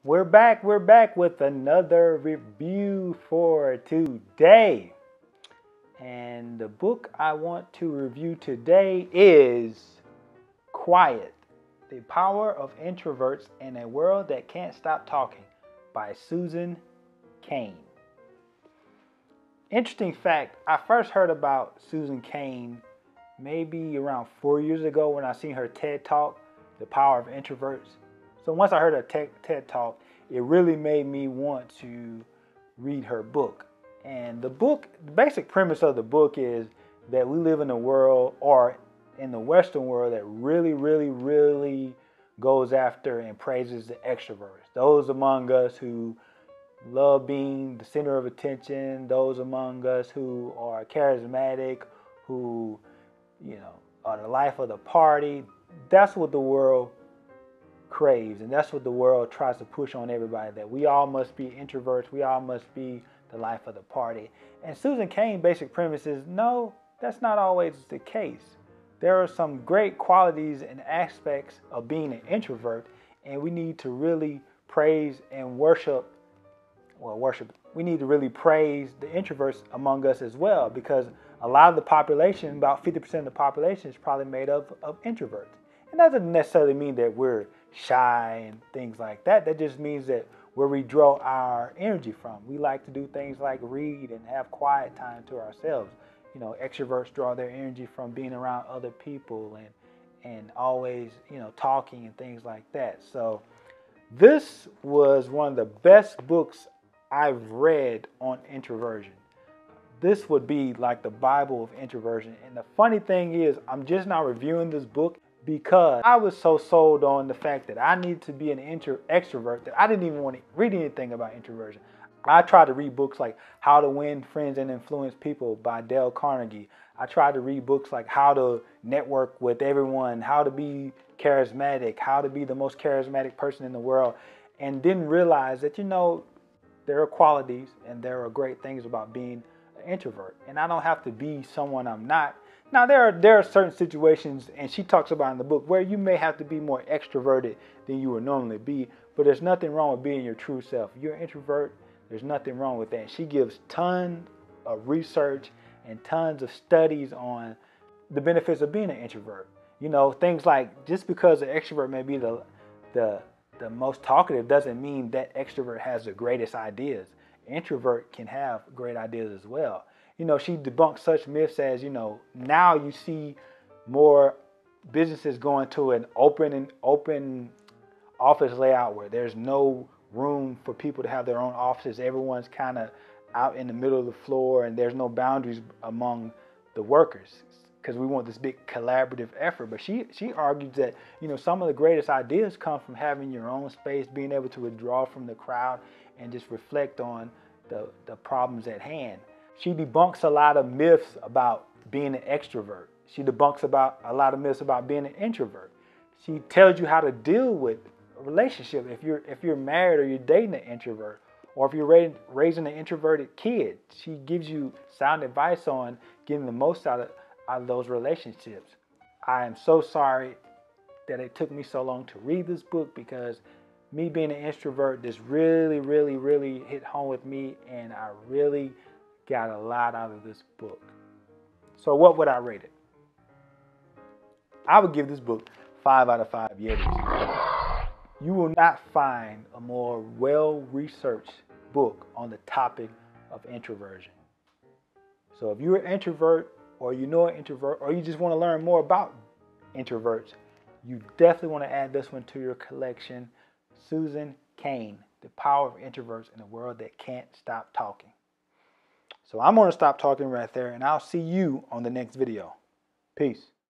We're back with another review for today. And the book I want to review today is Quiet: The Power of Introverts in a World That Can't Stop Talking by Cain. Interesting fact, I first heard about Cain maybe around 4 years ago when I seen her TED Talk, The Power of Introverts. So once I heard her TED Talk, it really made me want to read her book. And the basic premise of the book is that we live in a world, or in the Western world, that really goes after and praises the extroverts. Those among us who love being the center of attention, those among us who are charismatic, who, are the life of the party. That's what the world craves, and that's what the world tries to push on everybody, that we all must be introverts, we all must be the life of the party. And Cain's basic premise is, no, that's not always the case. There are some great qualities and aspects of being an introvert, and we need to really praise and we need to really praise the introverts among us as well, because a lot of the population, about 50% of the population, is probably made up of introverts. And that doesn't necessarily mean that we're shy and things like that. That just means that where we draw our energy from. We like to do things like read and have quiet time to ourselves. Extroverts draw their energy from being around other people and always, talking and things like that. So this was one of the best books I've read on introversion. This would be like the Bible of introversion. And the funny thing is, I'm just now reviewing this book because I was so sold on the fact that I needed to be an extrovert that I didn't even want to read anything about introversion. I tried to read books like How to Win Friends and Influence People by Dale Carnegie. I tried to read books like How to Network with Everyone, How to Be Charismatic, How to Be the Most Charismatic Person in the World, and didn't realize that, there are qualities and there are great things about being an introvert. And I don't have to be someone I'm not. Now, there are certain situations, and she talks about in the book, where you may have to be more extroverted than you would normally be, but there's nothing wrong with being your true self. If you're an introvert, there's nothing wrong with that. She gives tons of research and tons of studies on the benefits of being an introvert. Things like, just because an extrovert may be the most talkative doesn't mean that extrovert has the greatest ideas. Introvert can have great ideas as well. She debunks such myths as, now you see more businesses going to an open office layout where there's no room for people to have their own offices. Everyone's kind of out in the middle of the floor, and there's no boundaries among the workers because we want this big collaborative effort. But she argues that, some of the greatest ideas come from having your own space, being able to withdraw from the crowd and just reflect on the problems at hand. She debunks a lot of myths about being an extrovert. She debunks about a lot of myths about being an introvert. She tells you how to deal with a relationship if you're married or you're dating an introvert, or if you're raising an introverted kid. She gives you sound advice on getting the most out of those relationships. I am so sorry that it took me so long to read this book, because me being an introvert, this really hit home with me, and I really got a lot out of this book. So what would I rate it? I would give this book 5 out of 5 Yetis. You will not find a more well-researched book on the topic of introversion. So if you're an introvert, or you know an introvert, or you just want to learn more about introverts, you definitely want to add this one to your collection. Cain: The Power of Introverts in a World That Can't Stop Talking. So I'm going to stop talking right there, and I'll see you on the next video. Peace.